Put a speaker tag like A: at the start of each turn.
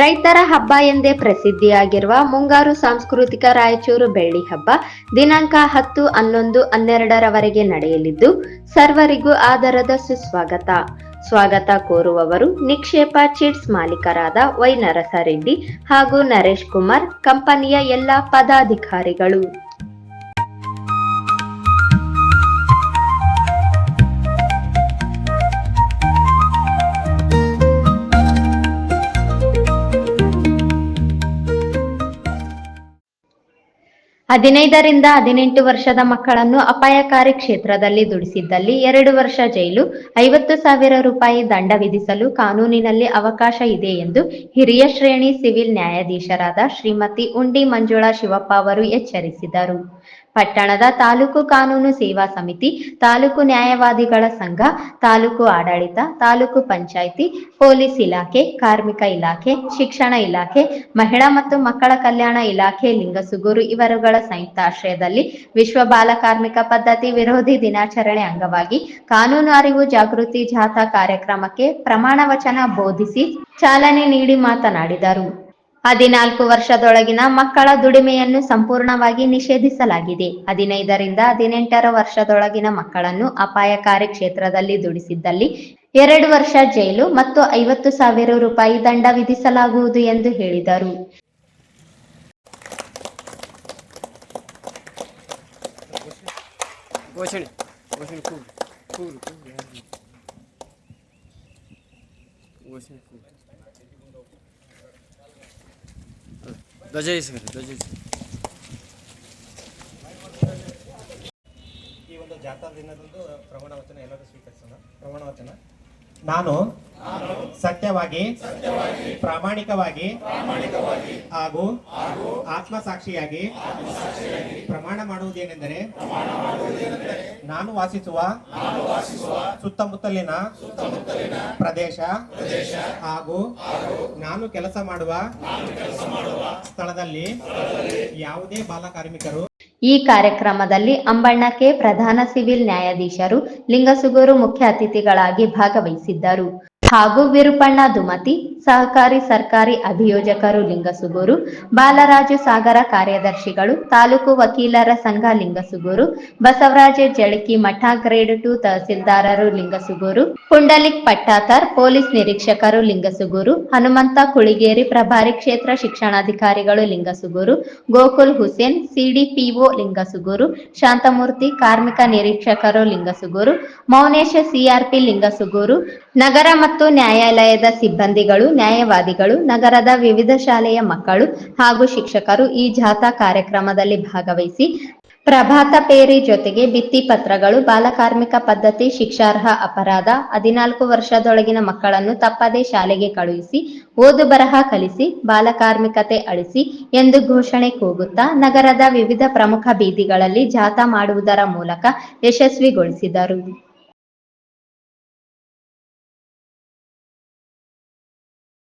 A: ರೈತರ ಹಬ್ಬ ಎಂದೇ ಪ್ರಸಿದ್ಧಿಯಾಗಿರುವ ಮುಂಗಾರು ಸಾಂಸ್ಕೃತಿಕ ರಾಯಚೂರು ಬೆಳ್ಳಿ ಹಬ್ಬ ದಿನಾಂಕ 10, 11, 12ರವರೆಗೆ ನಡೆಯಲಿದ್ದು ಸರ್ವರಿಗೂ ಆದರದ ಸ್ವಾಗತ ಕೋರುವವರು ನಿಕ್ಷೇಪ ಚಿಟ್ಸ್ ಮಾಲೀಕರಾದ ವೈ ನರಸರೆಡ್ಡಿ ಹಾಗೂ ನರೇಶ್ ಕುಮಾರ್, ಕಂಪನಿಯ ಎಲ್ಲ ಪದಾಧಿಕಾರಿಗಳು. ಹದಿನೈದರಿಂದ 18 ವರ್ಷದ ಮಕ್ಕಳನ್ನು ಅಪಾಯಕಾರಿ ಕ್ಷೇತ್ರದಲ್ಲಿ ದುಡಿಸಿದ್ದಲ್ಲಿ 2 ವರ್ಷ ಜೈಲು, 50,000 ರೂಪಾಯಿ ದಂಡ ವಿಧಿಸಲು ಕಾನೂನಿನಲ್ಲಿ ಅವಕಾಶ ಇದೆ ಎಂದು ಹಿರಿಯ ಶ್ರೇಣಿ ಸಿವಿಲ್ ನ್ಯಾಯಾಧೀಶರಾದ ಶ್ರೀಮತಿ ಉಂಡಿ ಮಂಜುಳಾ ಶಿವಪ್ಪ ಅವರು ಎಚ್ಚರಿಸಿದರು. ಪಟ್ಟಣದ ತಾಲೂಕು ಕಾನೂನು ಸೇವಾ ಸಮಿತಿ, ತಾಲೂಕು ನ್ಯಾಯವಾದಿಗಳ ಸಂಘ, ತಾಲೂಕು ಆಡಳಿತ, ತಾಲೂಕು ಪಂಚಾಯಿತಿ, ಪೊಲೀಸ್ ಇಲಾಖೆ, ಕಾರ್ಮಿಕ ಇಲಾಖೆ, ಶಿಕ್ಷಣ ಇಲಾಖೆ, ಮಹಿಳಾ ಮತ್ತು ಮಕ್ಕಳ ಕಲ್ಯಾಣ ಇಲಾಖೆ ಲಿಂಗಸುಗೂರು ಇವರುಗಳ ಸಂಯುಕ್ತಾಶ್ರಯದಲ್ಲಿ ವಿಶ್ವ ಬಾಲ ಕಾರ್ಮಿಕ ಪದ್ಧತಿ ವಿರೋಧಿ ದಿನಾಚರಣೆ ಅಂಗವಾಗಿ ಕಾನೂನು ಅರಿವು ಜಾಗೃತಿ ಜಾಥಾ ಕಾರ್ಯಕ್ರಮಕ್ಕೆ ಪ್ರಮಾಣ ವಚನ ಬೋಧಿಸಿ ಚಾಲನೆ ನೀಡಿ ಮಾತನಾಡಿದರು. 14 ವರ್ಷದೊಳಗಿನ ಮಕ್ಕಳ ದುಡಿಮೆಯನ್ನು ಸಂಪೂರ್ಣವಾಗಿ ನಿಷೇಧಿಸಲಾಗಿದೆ. 15ರಿಂದ 18 ವರ್ಷದೊಳಗಿನ ಮಕ್ಕಳನ್ನು ಅಪಾಯಕಾರಿ ಕ್ಷೇತ್ರದಲ್ಲಿ ದುಡಿಸಿದ್ದಲ್ಲಿ 2 ವರ್ಷ ಜೈಲು ಮತ್ತು 50,000 ರೂಪಾಯಿ ದಂಡ ವಿಧಿಸಲಾಗುವುದು ಎಂದು ಹೇಳಿದರು.
B: ಈ ಒಂದು ಜಾಥಾ ದಿನದಂದು ಪ್ರಮಾಣ ವಚನ ಎಲ್ಲರೂ ಸ್ವೀಕರಿಸೋಣ. ಪ್ರಮಾಣ ವಚನ. ನಾನು ಸತ್ಯವಾಗಿ, ಪ್ರಾಮಾಣಿಕವಾಗಿ ಹಾಗೂ ಆತ್ಮಸಾಕ್ಷಿಯಾಗಿ ಪ್ರಮಾಣ ಮಾಡುವುದೇನೆಂದರೆ ನಾನು ವಾಸಿಸುವ ಸುತ್ತಮುತ್ತಲಿನ ಪ್ರದೇಶ ಹಾಗೂ ನಾನು ಕೆಲಸ ಮಾಡುವ ಸ್ಥಳದಲ್ಲಿ ಯಾವುದೇ ಬಾಲಕಾರ್ಮಿಕರು.
A: ಈ ಕಾರ್ಯಕ್ರಮದಲ್ಲಿ ಅಂಬಣ್ಣ ಕೆ, ಪ್ರಧಾನ ಸಿವಿಲ್ ನ್ಯಾಯಾಧೀಶರು ಲಿಂಗಸುಗೂರು ಮುಖ್ಯ ಅತಿಥಿಗಳಾಗಿ ಭಾಗವಹಿಸಿದ್ದರು ಹಾಗೂ ವಿರುಪಣ್ಣ ದುಮತಿ, ಸಹಕಾರಿ ಸರ್ಕಾರಿ ಅಭಿಯೋಜಕರು ಲಿಂಗಸುಗೂರು, ಬಾಲರಾಜು ಸಾಗರ ಕಾರ್ಯದರ್ಶಿಗಳು, ತಾಲೂಕು ವಕೀಲರ ಸಂಘ ಲಿಂಗಸುಗೂರು, ಬಸವರಾಜ ಜಳಕಿ ಮಠ ಗ್ರೇಡ್ 2 ತಹಸೀಲ್ದಾರರು ಲಿಂಗಸುಗೂರು, ಪುಂಡಲಿಕ್ ಪಟ್ಟಾತರ್ ಪೊಲೀಸ್ ನಿರೀಕ್ಷಕರು ಲಿಂಗಸುಗೂರು, ಹನುಮಂತ ಕುಳಿಗೇರಿ ಪ್ರಭಾರಿ ಕ್ಷೇತ್ರ ಶಿಕ್ಷಣಾಧಿಕಾರಿಗಳು ಲಿಂಗಸುಗೂರು, ಗೋಕುಲ್ ಹುಸೇನ್ ಸಿಡಿಪಿಒ ಲಿಂಗಸುಗೂರು, ಶಾಂತಮೂರ್ತಿ ಕಾರ್ಮಿಕ ನಿರೀಕ್ಷಕರು ಲಿಂಗಸುಗೂರು, ಮೌನೇಶ ಸಿಆರ್ಪಿ ಲಿಂಗಸುಗೂರು, ನಗರ ಮತ್ತು ನ್ಯಾಯಾಲಯದ ಸಿಬ್ಬಂದಿಗಳು, ನ್ಯಾಯವಾದಿಗಳು, ನಗರದ ವಿವಿಧ ಶಾಲೆಯ ಮಕ್ಕಳು ಹಾಗೂ ಶಿಕ್ಷಕರು ಈ ಜಾಥಾ ಕಾರ್ಯಕ್ರಮದಲ್ಲಿ ಭಾಗವಹಿಸಿ ಪ್ರಭಾತ ಪೇರಿ ಜೊತೆಗೆ ಭಿತ್ತಿ ಪತ್ರಗಳು, ಬಾಲಕಾರ್ಮಿಕ ಪದ್ಧತಿ ಶಿಕ್ಷಾರ್ಹ ಅಪರಾಧ, 14 ವರ್ಷದೊಳಗಿನ ಮಕ್ಕಳನ್ನು ತಪ್ಪದೇ ಶಾಲೆಗೆ ಕಳುಹಿಸಿ ಓದು ಬರಹ ಕಲಿಸಿ ಬಾಲಕಾರ್ಮಿಕತೆ ಅಳಿಸಿ ಎಂದು ಘೋಷಣೆ ಕೂಗುತ್ತಾ ನಗರದ ವಿವಿಧ ಪ್ರಮುಖ ಬೀದಿಗಳಲ್ಲಿ ಜಾಥಾ ಮಾಡುವುದರ ಮೂಲಕ ಯಶಸ್ವಿಗೊಳಿಸಿದರು.